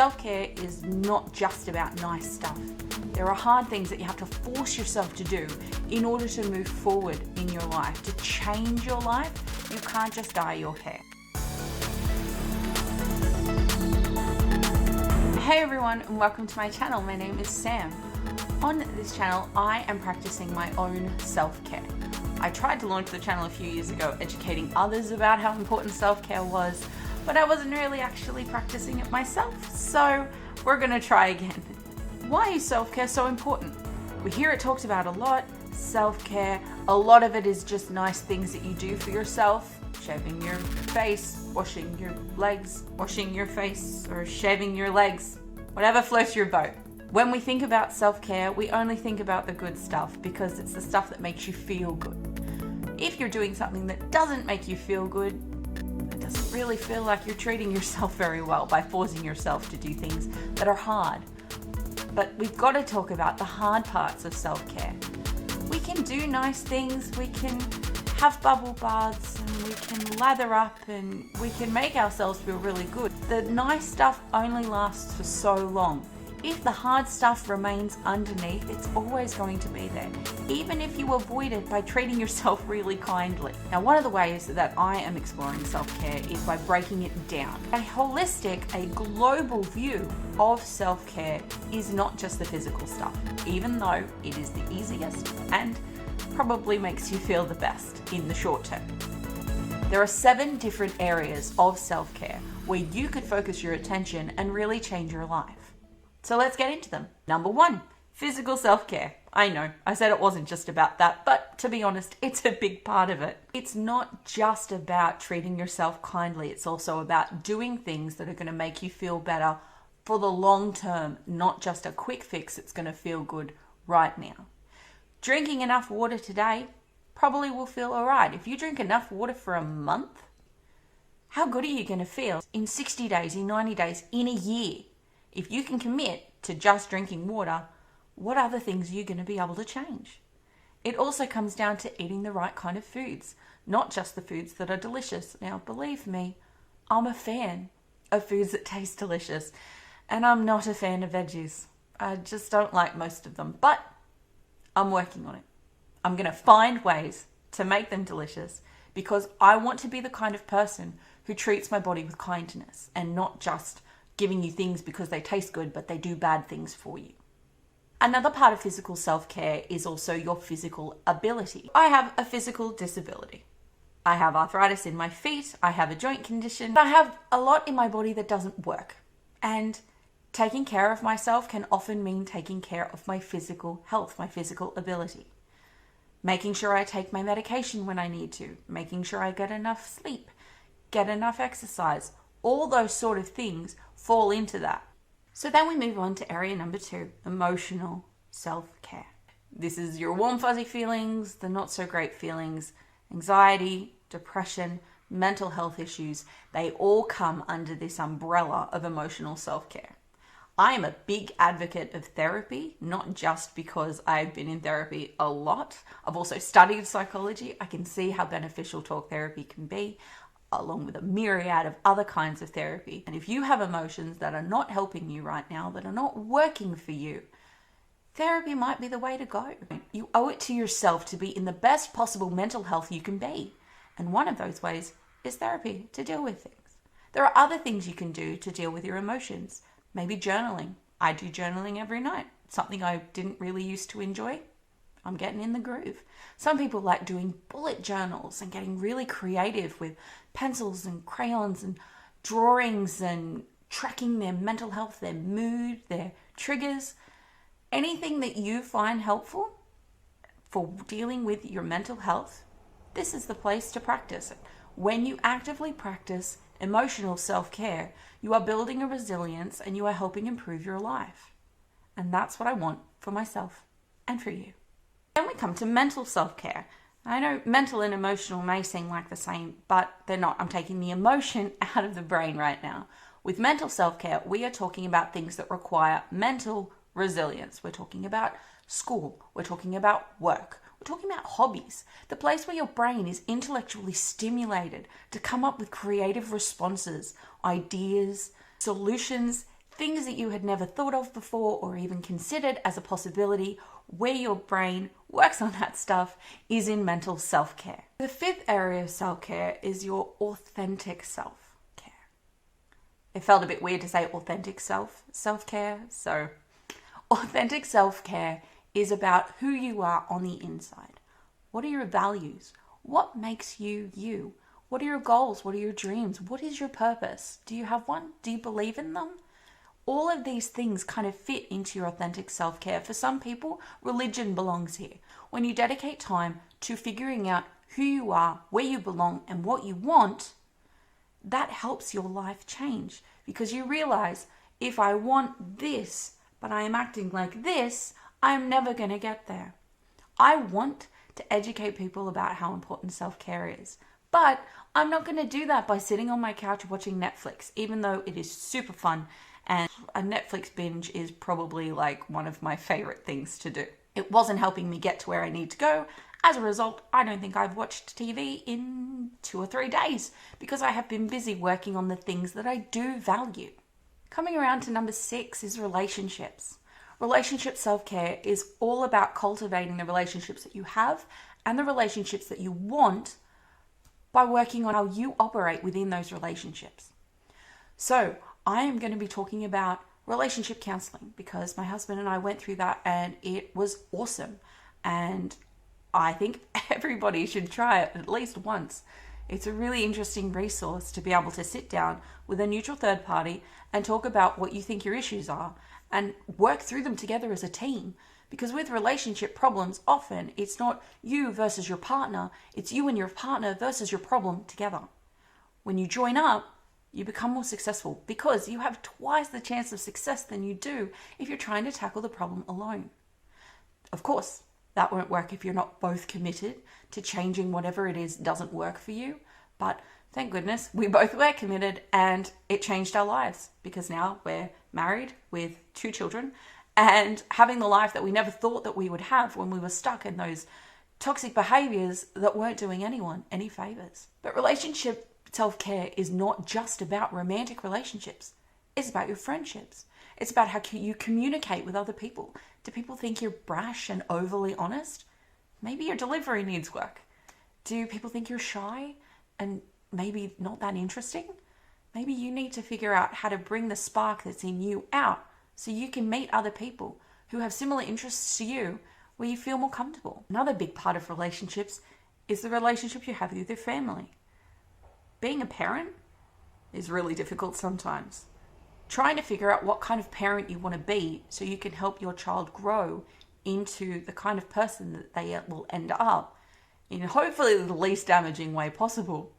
Self-care is not just about nice stuff. There are hard things that you have to force yourself to do in order to move forward in your life, to change your life. You can't just dye your hair. Hey everyone, and welcome to my channel. My name is Sam. On this channel, I am practicing my own self-care. I tried to launch the channel a few years ago, educating others about how important self-care was, but I wasn't really actually practicing it myself, so we're gonna try again. Why is self-care so important? We hear it talked about a lot. Self-care, a lot of it is just nice things that you do for yourself. Shaving your face, washing your legs, washing your face, or shaving your legs. Whatever floats your boat. When we think about self-care, we only think about the good stuff because it's the stuff that makes you feel good. If you're doing something that doesn't make you feel good, it doesn't really feel like you're treating yourself very well by forcing yourself to do things that are hard. But we've got to talk about the hard parts of self-care. We can do nice things, we can have bubble baths, and we can lather up, and we can make ourselves feel really good. The nice stuff only lasts for so long. If the hard stuff remains underneath, it's always going to be there, even if you avoid it by treating yourself really kindly. Now, one of the ways that I am exploring self-care is by breaking it down. A holistic, a global view of self-care is not just the physical stuff, even though it is the easiest and probably makes you feel the best in the short term. There are 7 different areas of self-care where you could focus your attention and really change your life. So let's get into them. Number 1, physical self-care. I know, I said it wasn't just about that, but to be honest, it's a big part of it. It's not just about treating yourself kindly. It's also about doing things that are going to make you feel better for the long term, not just a quick fix that's going to feel good right now. Drinking enough water today probably will feel all right. If you drink enough water for a month, how good are you going to feel in 60 days, in 90 days, in a year? If you can commit to just drinking water, what other things are you going to be able to change? It also comes down to eating the right kind of foods, not just the foods that are delicious. Now, believe me, I'm a fan of foods that taste delicious, and I'm not a fan of veggies. I just don't like most of them, but I'm working on it. I'm going to find ways to make them delicious because I want to be the kind of person who treats my body with kindness and not just giving you things because they taste good, but they do bad things for you. Another part of physical self-care is also your physical ability. I have a physical disability. I have arthritis in my feet. I have a joint condition. I have a lot in my body that doesn't work. And taking care of myself can often mean taking care of my physical health, my physical ability. Making sure I take my medication when I need to. Making sure I get enough sleep, get enough exercise. All those sort of things fall into that. So then we move on to area number 2, emotional self-care. This is your warm fuzzy feelings, the not so great feelings, anxiety, depression, mental health issues. They all come under this umbrella of emotional self-care. I am a big advocate of therapy, not just because I've been in therapy a lot. I've also studied psychology. I can see how beneficial talk therapy can be, along with a myriad of other kinds of therapy. And if you have emotions that are not helping you right now, that are not working for you, therapy might be the way to go. You owe it to yourself to be in the best possible mental health you can be. And one of those ways is therapy, to deal with things. There are other things you can do to deal with your emotions. Maybe journaling. I do journaling every night. Something I didn't really used to enjoy. I'm getting in the groove. Some people like doing bullet journals and getting really creative with pencils and crayons and drawings and tracking their mental health, their mood, their triggers. Anything that you find helpful for dealing with your mental health, this is the place to practice it. When you actively practice emotional self-care, you are building a resilience and you are helping improve your life. And that's what I want for myself and for you. Then we come to mental self-care. I know mental and emotional may seem like the same, but they're not. I'm taking the emotion out of the brain right now. With mental self-care, we are talking about things that require mental resilience. We're talking about school. We're talking about work. We're talking about hobbies. The place where your brain is intellectually stimulated to come up with creative responses, ideas, solutions, things that you had never thought of before or even considered as a possibility. Where your brain works on that stuff is in mental self-care. The fifth area of self-care is your authentic self-care. It felt a bit weird to say authentic self-care. So authentic self-care is about who you are on the inside. What are your values? What makes you you? What are your goals? What are your dreams? What is your purpose? Do you have one? Do you believe in them? All of these things kind of fit into your authentic self-care. For some people, religion belongs here. When you dedicate time to figuring out who you are, where you belong, and what you want, that helps your life change, because you realize, if I want this, but I am acting like this, I'm never going to get there. I want to educate people about how important self-care is, but I'm not going to do that by sitting on my couch watching Netflix, even though it is super fun. And a Netflix binge is probably like one of my favorite things to do. It wasn't helping me get to where I need to go. As a result, I don't think I've watched TV in 2 or 3 days, because I have been busy working on the things that I do value. Coming around to number 6 is relationships. Relationship self-care is all about cultivating the relationships that you have and the relationships that you want by working on how you operate within those relationships. So I am going to be talking about relationship counseling, because my husband and I went through that and it was awesome. And I think everybody should try it at least once. It's a really interesting resource to be able to sit down with a neutral third party and talk about what you think your issues are and work through them together as a team. Because with relationship problems, often it's not you versus your partner, it's you and your partner versus your problem together. When you join up, you become more successful, because you have twice the chance of success than you do if you're trying to tackle the problem alone. Of course, that won't work if you're not both committed to changing whatever it is doesn't work for you. But thank goodness we both were committed, and it changed our lives, because now we're married with 2 children and having the life that we never thought that we would have when we were stuck in those toxic behaviors that weren't doing anyone any favors. But relationship self-care is not just about romantic relationships. It's about your friendships. It's about how you communicate with other people. Do people think you're brash and overly honest? Maybe your delivery needs work. Do people think you're shy and maybe not that interesting? Maybe you need to figure out how to bring the spark that's in you out, so you can meet other people who have similar interests to you, where you feel more comfortable. Another big part of relationships is the relationship you have with your family. Being a parent is really difficult sometimes. Trying to figure out what kind of parent you want to be so you can help your child grow into the kind of person that they will end up in, hopefully the least damaging way possible.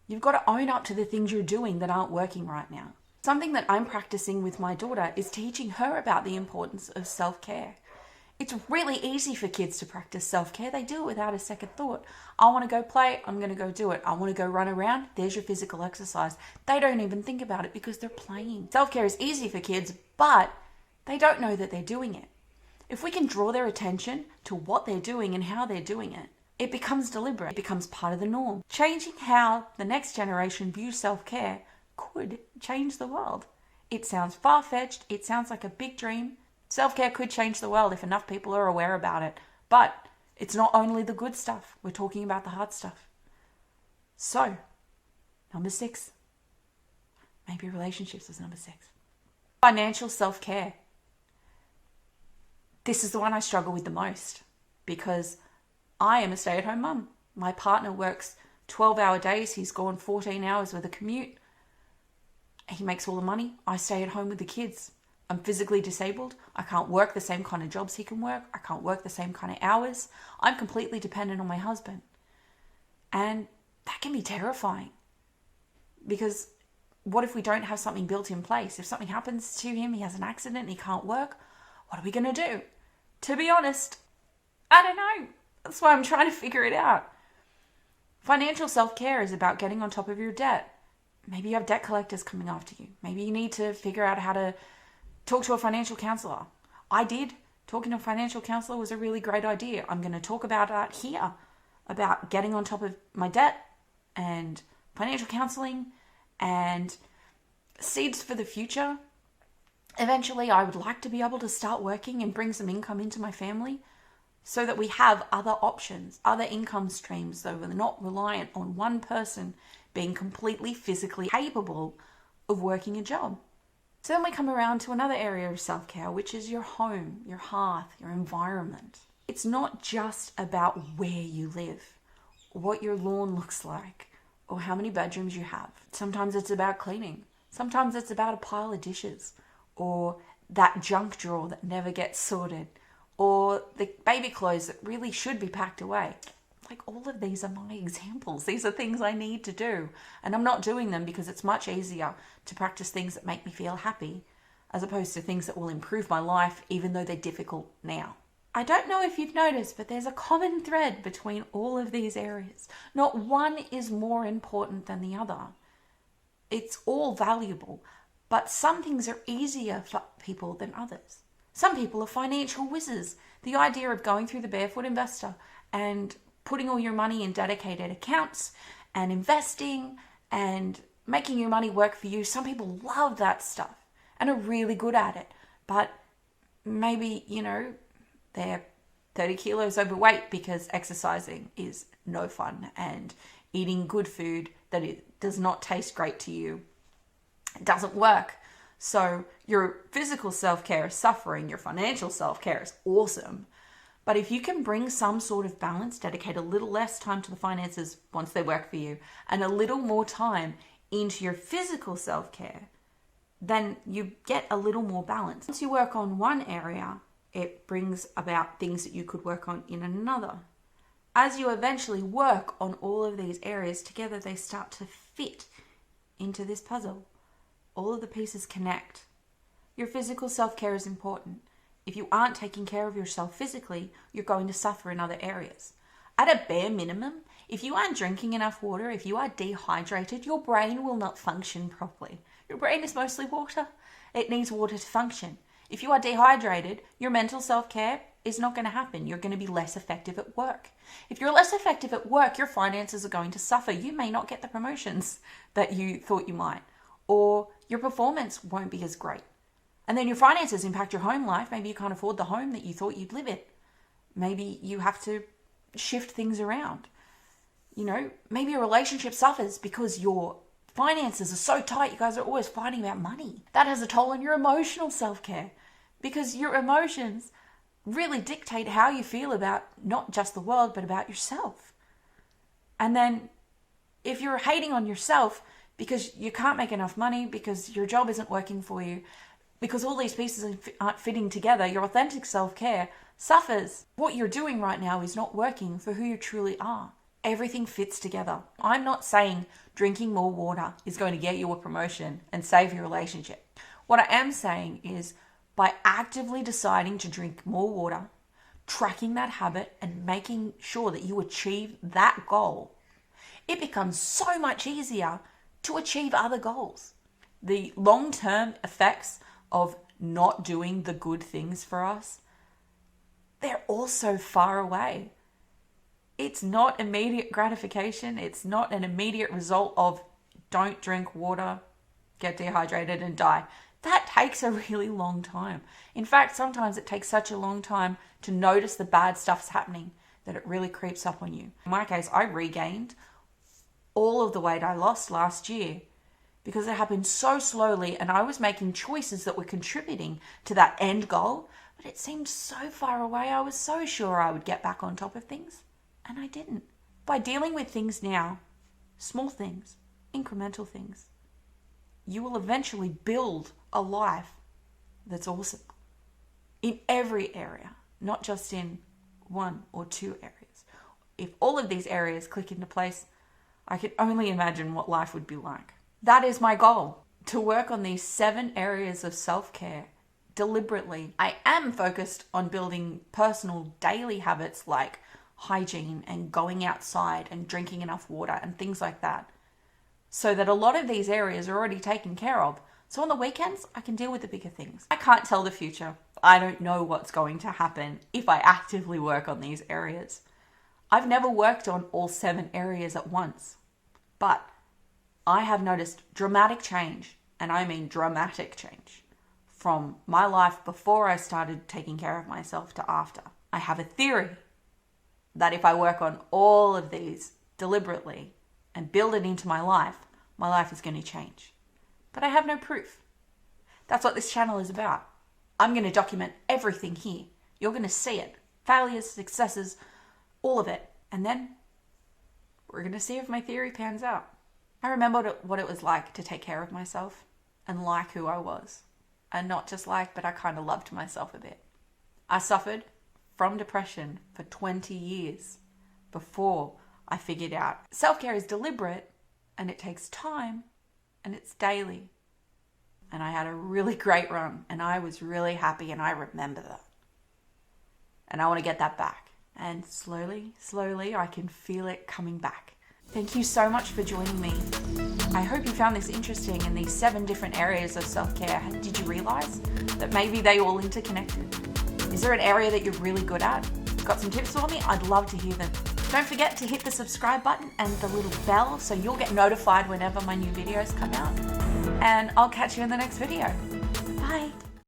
You've got to own up to the things you're doing that aren't working right now. Something that I'm practicing with my daughter is teaching her about the importance of self-care. It's really easy for kids to practice self-care. They do it without a second thought. I want to go play, I'm going to go do it. I want to go run around, there's your physical exercise. They don't even think about it because they're playing. Self-care is easy for kids, but they don't know that they're doing it. If we can draw their attention to what they're doing and how they're doing it, it becomes deliberate. It becomes part of the norm. Changing how the next generation views self-care could change the world. It sounds far-fetched. It sounds like a big dream. Self-care could change the world if enough people are aware about it. But it's not only the good stuff. We're talking about the hard stuff. So, number 6. Maybe relationships is number 6. Financial self-care. This is the one I struggle with the most, because I am a stay-at-home mum. My partner works 12-hour days. He's gone 14 hours with a commute. He makes all the money. I stay at home with the kids. I'm physically disabled. I can't work the same kind of jobs he can work. I can't work the same kind of hours. I'm completely dependent on my husband. And that can be terrifying, because what if we don't have something built in place? If something happens to him, he has an accident and he can't work, what are we going to do? To be honest, I don't know. That's why I'm trying to figure it out. Financial self-care is about getting on top of your debt. Maybe you have debt collectors coming after you. Maybe you need to figure out how to talk to a financial counselor. I did. Talking to a financial counselor was a really great idea. I'm going to talk about that here, about getting on top of my debt and financial counseling and seeds for the future. Eventually, I would like to be able to start working and bring some income into my family so that we have other options, other income streams, so we're not reliant on one person being completely physically capable of working a job. So then we come around to another area of self-care, which is your home, your hearth, your environment. It's not just about where you live, what your lawn looks like, or how many bedrooms you have. Sometimes it's about cleaning. Sometimes it's about a pile of dishes, or that junk drawer that never gets sorted, or the baby clothes that really should be packed away. Like, all of these are my examples. These are things I need to do. And I'm not doing them because it's much easier to practice things that make me feel happy as opposed to things that will improve my life, even though they're difficult now. I don't know if you've noticed, but there's a common thread between all of these areas. Not one is more important than the other. It's all valuable, but some things are easier for people than others. Some people are financial whizzes. The idea of going through the Barefoot Investor and putting all your money in dedicated accounts and investing and making your money work for you. Some people love that stuff and are really good at it. But maybe, they're 30 kilos overweight because exercising is no fun and eating good food that it does not taste great to you doesn't work. So your physical self-care is suffering, your financial self-care is awesome. But if you can bring some sort of balance, dedicate a little less time to the finances once they work for you, and a little more time into your physical self-care, then you get a little more balance. Once you work on one area, it brings about things that you could work on in another. As you eventually work on all of these areas together, they start to fit into this puzzle. All of the pieces connect. Your physical self-care is important. If you aren't taking care of yourself physically, you're going to suffer in other areas. At a bare minimum, if you aren't drinking enough water, if you are dehydrated, your brain will not function properly. Your brain is mostly water. It needs water to function. If you are dehydrated, your mental self-care is not going to happen. You're going to be less effective at work. If you're less effective at work, your finances are going to suffer. You may not get the promotions that you thought you might, or your performance won't be as great. And then your finances impact your home life. Maybe you can't afford the home that you thought you'd live in. Maybe you have to shift things around. Maybe a relationship suffers because your finances are so tight. You guys are always fighting about money. That has a toll on your emotional self-care because your emotions really dictate how you feel about not just the world, but about yourself. And then if you're hating on yourself because you can't make enough money, because your job isn't working for you, because all these pieces aren't fitting together, your authentic self-care suffers. What you're doing right now is not working for who you truly are. Everything fits together. I'm not saying drinking more water is going to get you a promotion and save your relationship. What I am saying is by actively deciding to drink more water, tracking that habit and making sure that you achieve that goal, it becomes so much easier to achieve other goals. The long-term effects of not doing the good things for us, they're also far away. It's not immediate gratification. It's not an immediate result of don't drink water, get dehydrated and die. That takes a really long time. In fact, sometimes it takes such a long time to notice the bad stuff's happening that it really creeps up on you. In my case, I regained all of the weight I lost last year because it happened so slowly and I was making choices that were contributing to that end goal, but it seemed so far away. I was so sure I would get back on top of things, and I didn't. By dealing with things now, small things, incremental things, you will eventually build a life that's awesome in every area, not just in one or two areas. If all of these areas click into place, I can only imagine what life would be like. That is my goal, to work on these 7 areas of self-care deliberately. I am focused on building personal daily habits like hygiene and going outside and drinking enough water and things like that, so that a lot of these areas are already taken care of. So on the weekends, I can deal with the bigger things. I can't tell the future. I don't know what's going to happen if I actively work on these areas. I've never worked on all 7 areas at once, but I have noticed dramatic change, and I mean dramatic change, from my life before I started taking care of myself to after. I have a theory that if I work on all of these deliberately and build it into my life is going to change. But I have no proof. That's what this channel is about. I'm going to document everything here. You're going to see it. Failures, successes, all of it. And then we're going to see if my theory pans out. I remember what it was like to take care of myself and like who I was. And not just like, but I kind of loved myself a bit. I suffered from depression for 20 years before I figured out self-care is deliberate and it takes time and it's daily. And I had a really great run and I was really happy and I remember that. And I want to get that back. And slowly, I can feel it coming back. Thank you so much for joining me. I hope you found this interesting in these 7 different areas of self-care. Did you realize that maybe they all interconnected? Is there an area that you're really good at? Got some tips for me? I'd love to hear them. Don't forget to hit the subscribe button and the little bell so you'll get notified whenever my new videos come out. And I'll catch you in the next video. Bye.